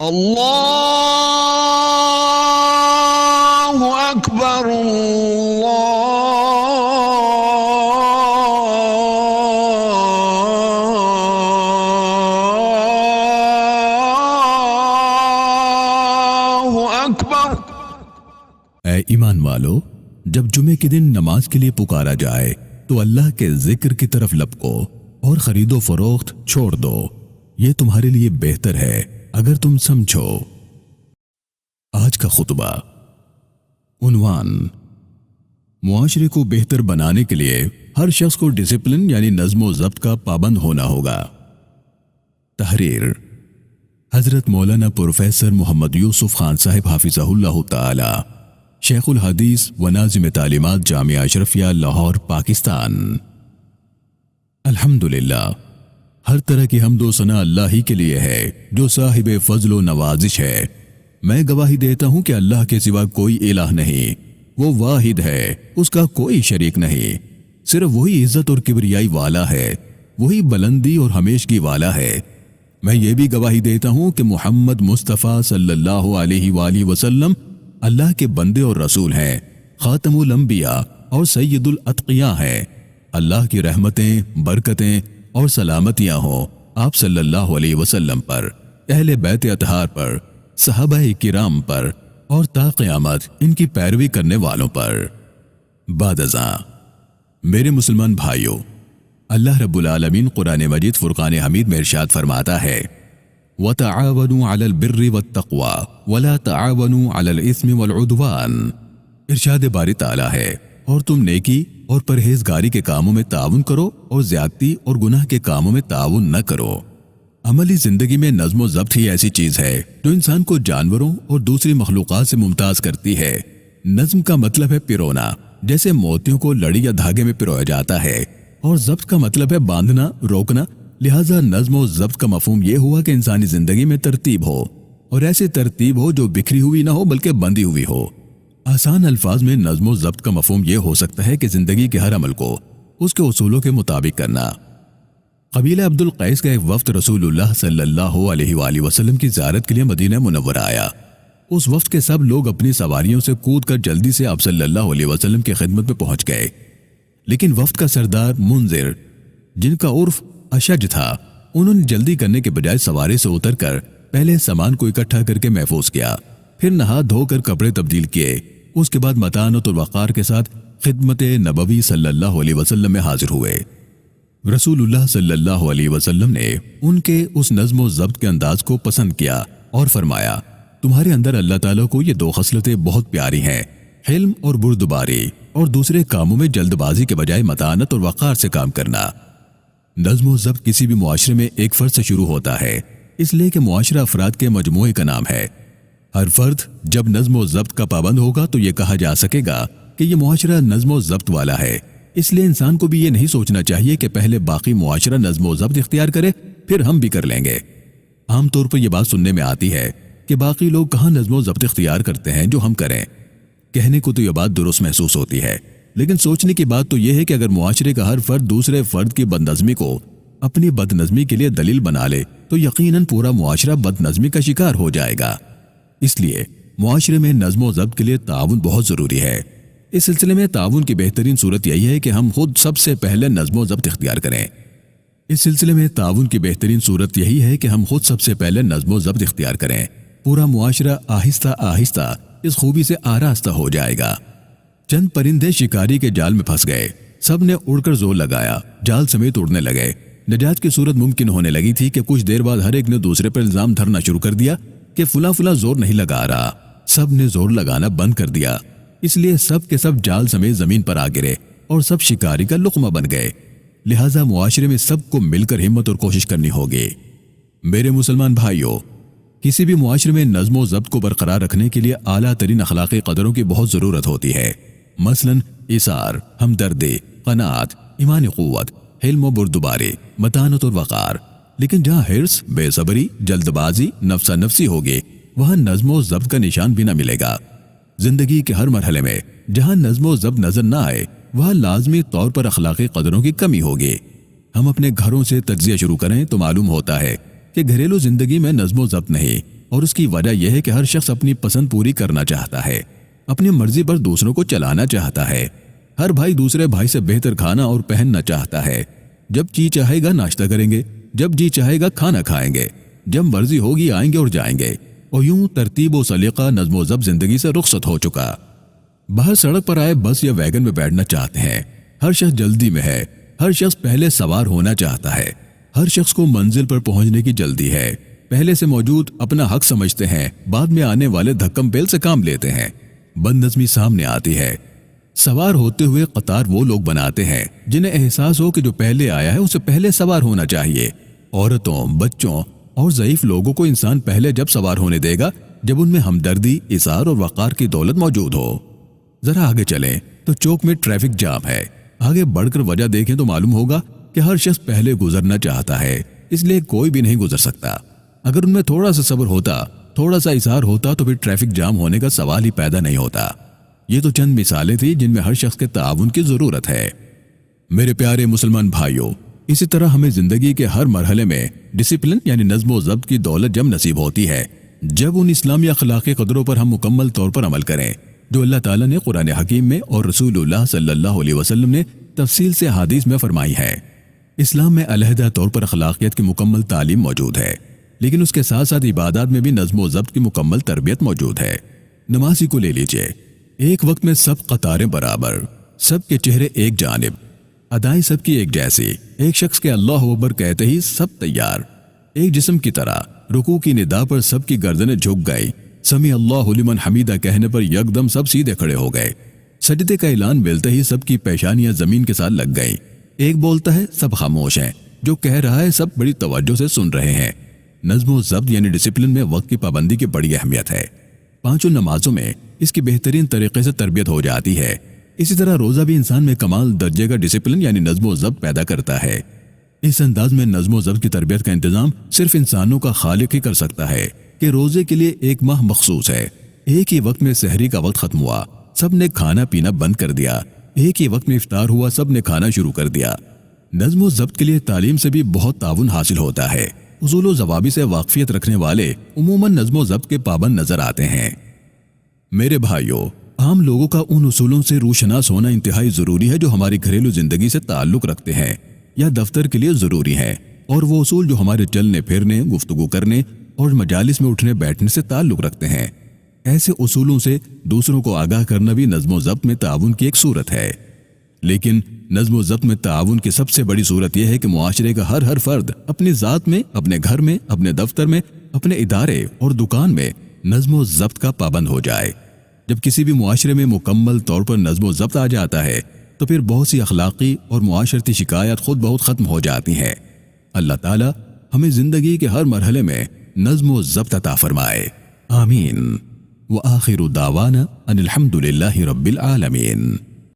اللہ اکبر اللہ اکبر۔ اے ایمان والو، جب جمعے کے دن نماز کے لیے پکارا جائے تو اللہ کے ذکر کی طرف لپکو اور خرید و فروخت چھوڑ دو، یہ تمہارے لیے بہتر ہے اگر تم سمجھو۔ آج کا خطبہ عنوان: معاشرے کو بہتر بنانے کے لیے ہر شخص کو ڈسپلن یعنی نظم و ضبط کا پابند ہونا ہوگا۔ تحریر: حضرت مولانا پروفیسر محمد یوسف خان صاحب حافظہ اللہ تعالی، شیخ الحدیث و ناظم تعلیمات جامعہ اشرفیہ لاہور پاکستان۔ الحمدللہ، ہر طرح کی حمد و ثنا اللہ ہی کے لیے ہے جو صاحب فضل و نوازش ہے۔ میں گواہی دیتا ہوں کہ اللہ کے سوا کوئی الہ نہیں، وہ واحد ہے، اس کا کوئی شریک نہیں، صرف وہی عزت اور کبریائی والا ہے، وہی بلندی اور ہمیشگی والا ہے۔ میں یہ بھی گواہی دیتا ہوں کہ محمد مصطفیٰ صلی اللہ علیہ وآلہ وسلم اللہ کے بندے اور رسول ہیں، خاتم الانبیاء اور سید الاتقیاء ہیں۔ اللہ کی رحمتیں، برکتیں اور سلامتیاں ہوں آپ صلی اللہ علیہ وسلم پر، اہل بیت اطہار پر، صحابہ کرام پر اور تا قیامت ان کی پیروی کرنے والوں پر۔ بعد ازاں میرے مسلمان بھائیوں، اللہ رب العالمین قرآن مجید فرقان حمید میں ارشاد فرماتا ہے: وَتَعَاوَنُوا عَلَى الْبِرِّ وَالتَّقْوَى وَلَا تَعَاوَنُوا عَلَى الْإِثْمِ وَالْعُدْوَانِ۔ ارشاد باری تعالیٰ ہے، اور تم نیکی اور پرہیزگاری کے کاموں میں تعاون کرو اور زیادتی اور گناہ کے کاموں میں تعاون نہ کرو۔ عملی زندگی میں نظم و ضبط ہی ایسی چیز ہے جو انسان کو جانوروں اور دوسری مخلوقات سے ممتاز کرتی ہے۔ نظم کا مطلب ہے پرونا، جیسے موتیوں کو لڑی یا دھاگے میں پرویا جاتا ہے، اور ضبط کا مطلب ہے باندھنا، روکنا۔ لہٰذا نظم و ضبط کا مفہوم یہ ہوا کہ انسانی زندگی میں ترتیب ہو، اور ایسی ترتیب ہو جو بکھری ہوئی نہ ہو بلکہ بندھی ہوئی ہو۔ آسان الفاظ میں نظم و ضبط کا مفہوم یہ ہو سکتا ہے کہ زندگی کے ہر عمل کو اس کے اصولوں کے مطابق کرنا۔ قبیلہ عبد القیس کا ایک وفد رسول اللہ صلی اللہ علیہ وآلہ وسلم کی زیارت کے لیے مدینہ منورہ آیا۔ اس وفد کے سب لوگ اپنی سواریوں سے کود کر جلدی سے آپ صلی اللہ علیہ وسلم کی خدمت میں پہنچ گئے، لیکن وفد کا سردار منذر، جن کا عرف اشج تھا، انہوں نے جلدی کرنے کے بجائے سواری سے اتر کر پہلے سامان کو اکٹھا کر کے محفوظ کیا، پھر نہا دھو کر کپڑے تبدیل کیے، اس کے بعد متانت اور وقار کے ساتھ خدمت نبوی صلی اللہ علیہ وسلم میں حاضر ہوئے۔ رسول اللہ صلی اللہ علیہ وسلم نے ان کے اس نظم و ضبط کے انداز کو پسند کیا اور فرمایا: تمہارے اندر اللہ تعالیٰ کو یہ دو خصلتیں بہت پیاری ہیں، حلم اور بردباری، اور دوسرے کاموں میں جلد بازی کے بجائے متانت اور وقار سے کام کرنا۔ نظم و ضبط کسی بھی معاشرے میں ایک فرد سے شروع ہوتا ہے، اس لیے کہ معاشرہ افراد کے مجموعے کا نام ہے۔ ہر فرد جب نظم و ضبط کا پابند ہوگا تو یہ کہا جا سکے گا کہ یہ معاشرہ نظم و ضبط والا ہے۔ اس لیے انسان کو بھی یہ نہیں سوچنا چاہیے کہ پہلے باقی معاشرہ نظم و ضبط اختیار کرے پھر ہم بھی کر لیں گے۔ عام طور پر یہ بات سننے میں آتی ہے کہ باقی لوگ کہاں نظم و ضبط اختیار کرتے ہیں جو ہم کریں۔ کہنے کو تو یہ بات درست محسوس ہوتی ہے، لیکن سوچنے کی بات تو یہ ہے کہ اگر معاشرے کا ہر فرد دوسرے فرد کی بد نظمی کو اپنی بد نظمی کے لیے دلیل بنا لے تو یقیناً پورا معاشرہ بد نظمی کا شکار ہو جائے گا۔ اس لیے معاشرے میں نظم و ضبط کے لیے تعاون بہت ضروری ہے۔ اس سلسلے میں تعاون کی بہترین صورت یہی ہے کہ ہم خود سب سے پہلے نظم و ضبط اختیار کریں۔ پورا معاشرہ آہستہ آہستہ اس خوبی سے آراستہ ہو جائے گا۔ چند پرندے شکاری کے جال میں پھنس گئے، سب نے اڑ کر زور لگایا، جال سمیت اڑنے لگے۔ نجات کی صورت ممکن ہونے لگی تھی کہ کچھ دیر بعد ہر ایک نے دوسرے پر الزام دھرنا شروع کر دیا کہ فلاں فلاں زور نہیں لگا رہا۔ سب نے زور لگانا بند کر دیا، اس لیے سب کے سب جال سمیت زمین پر آ گرے اور سب شکاری کا لقمہ بن گئے۔ لہٰذا معاشرے میں سب کو مل کر ہمت اور کوشش کرنی ہوگی۔ میرے مسلمان بھائیوں، کسی بھی معاشرے میں نظم و ضبط کو برقرار رکھنے کے لیے اعلیٰ ترین اخلاقی قدروں کی بہت ضرورت ہوتی ہے، مثلاً ایثار، ہمدردی، قناعت، ایمانی قوت، حلم و بردباری، متانت اور وقار۔ لیکن جہاں حرص، بے صبری، جلد بازی، نفسا نفسی ہوگی، وہاں نظم و ضبط کا نشان بھی نہ ملے گا۔ زندگی کے ہر مرحلے میں جہاں نظم و ضبط نظر نہ آئے وہاں لازمی طور پر اخلاقی قدروں کی کمی ہوگی۔ ہم اپنے گھروں سے تجزیہ شروع کریں تو معلوم ہوتا ہے کہ گھریلو زندگی میں نظم و ضبط نہیں اور اس کی وجہ یہ ہے کہ ہر شخص اپنی پسند پوری کرنا چاہتا ہے، اپنی مرضی پر دوسروں کو چلانا چاہتا ہے۔ ہر بھائی دوسرے بھائی سے بہتر کھانا اور پہننا چاہتا ہے۔ جب جی چاہے گا ناشتہ کریں گے، جب جی چاہے گا کھانا کھائیں گے، جب مرضی ہوگی آئیں گے اور جائیں گے، اور یوں ترتیب و سلیقہ، نظم و ضبط زندگی سے رخصت ہو چکا۔ باہر سڑک پر آئے بس یا ویگن میں بیٹھنا چاہتے ہیں، ہر شخص جلدی میں ہے، ہر شخص پہلے سوار ہونا چاہتا ہے، ہر شخص کو منزل پر پہنچنے کی جلدی ہے، پہلے سے موجود اپنا حق سمجھتے ہیں، بعد میں آنے والے دھکم پیل سے کام لیتے ہیں، بد نظمی سامنے آتی ہے۔ سوار ہوتے ہوئے قطار وہ لوگ بناتے ہیں جنہیں احساس ہو کہ جو پہلے آیا ہے اسے پہلے سوار ہونا چاہیے۔ عورتوں، بچوں اور ضعیف لوگوں کو انسان پہلے جب سوار ہونے دے گا جب ان میں ہمدردی، اثار اور وقار کی دولت موجود ہو۔ ذرا آگے چلیں تو چوک میں ٹریفک جام ہے، آگے بڑھ کر وجہ دیکھیں تو معلوم ہوگا کہ ہر شخص پہلے گزرنا چاہتا ہے، اس لیے کوئی بھی نہیں گزر سکتا۔ اگر ان میں تھوڑا سا صبر ہوتا، تھوڑا سا اثار ہوتا تو پھر ٹریفک جام ہونے کا سوال ہی پیدا نہیں ہوتا۔ یہ تو چند مثالیں تھیں جن میں ہر شخص کے تعاون کی ضرورت ہے۔ میرے پیارے مسلمان بھائیوں، اسی طرح ہمیں زندگی کے ہر مرحلے میں ڈسپلن یعنی نظم و ضبط کی دولت جب نصیب ہوتی ہے، جب ان اسلامی اخلاقی قدروں پر ہم مکمل طور پر عمل کریں جو اللہ تعالیٰ نے قرآن حکیم میں اور رسول اللہ صلی اللہ علیہ وسلم نے تفصیل سے حدیث میں فرمائی ہے۔ اسلام میں علیحدہ طور پر اخلاقیات کی مکمل تعلیم موجود ہے، لیکن اس کے ساتھ ساتھ عبادات میں بھی نظم و ضبط کی مکمل تربیت موجود ہے۔ نمازی کو لے لیجئے، ایک وقت میں سب قطاریں برابر، سب کے چہرے ایک جانب، ادائیں سب کی ایک جیسی، ایک شخص کے اللہ اکبر کہتے ہی سب تیار، ایک جسم کی طرح۔ رکوع کی ندا پر سب کی گردنیں جھک گئی، سمیع اللہ لمن حمیدہ کہنے پر یکدم سب سیدھے کھڑے ہو گئے، سجدے کا اعلان ملتے ہی سب کی پیشانیاں زمین کے ساتھ لگ گئی، ایک بولتا ہے سب خاموش ہیں، جو کہہ رہا ہے سب بڑی توجہ سے سن رہے ہیں۔ نظم و ضبط یعنی ڈسپلن میں وقت کی پابندی کی بڑی اہمیت ہے۔ پانچوں نمازوں میں اس کی بہترین طریقے سے تربیت ہو جاتی ہے۔ اسی طرح روزہ بھی انسان میں کمال درجے کا ڈسپلن یعنی نظم و ضبط پیدا کرتا ہے۔ اس انداز میں نظم و ضبط کی تربیت کا انتظام صرف انسانوں کا خالق ہی کر سکتا ہے کہ روزے کے لیے ایک ماہ مخصوص ہے، ایک ہی وقت میں سحری کا وقت ختم ہوا، سب نے کھانا پینا بند کر دیا، ایک ہی وقت میں افطار ہوا، سب نے کھانا شروع کر دیا۔ نظم و ضبط کے لیے تعلیم سے بھی بہت تعاون حاصل ہوتا ہے۔ اصول و ضوابط سے واقفیت رکھنے والے عموماً نظم و ضبط کے پابند نظر آتے ہیں۔ میرے بھائیوں، عام لوگوں کا ان اصولوں سے روشناس ہونا انتہائی ضروری ہے جو ہماری گھریلو زندگی سے تعلق رکھتے ہیں یا دفتر کے لیے ضروری ہیں، اور وہ اصول جو ہمارے چلنے پھرنے، گفتگو کرنے اور مجالس میں اٹھنے بیٹھنے سے تعلق رکھتے ہیں۔ ایسے اصولوں سے دوسروں کو آگاہ کرنا بھی نظم و ضبط میں تعاون کی ایک صورت ہے۔ لیکن نظم و ضبط میں تعاون کی سب سے بڑی صورت یہ ہے کہ معاشرے کا ہر فرد اپنی ذات میں، اپنے گھر میں، اپنے دفتر میں، اپنے ادارے اور دکان میں نظم و ضبط کا پابند ہو جائے۔ جب کسی بھی معاشرے میں مکمل طور پر نظم و ضبط آ جاتا ہے تو پھر بہت سی اخلاقی اور معاشرتی شکایات خود بہت ختم ہو جاتی ہیں۔ اللہ تعالی ہمیں زندگی کے ہر مرحلے میں نظم و ضبط عطا فرمائے، آمین۔ وآخر دعوانا ان الحمد للہ رب العالمین۔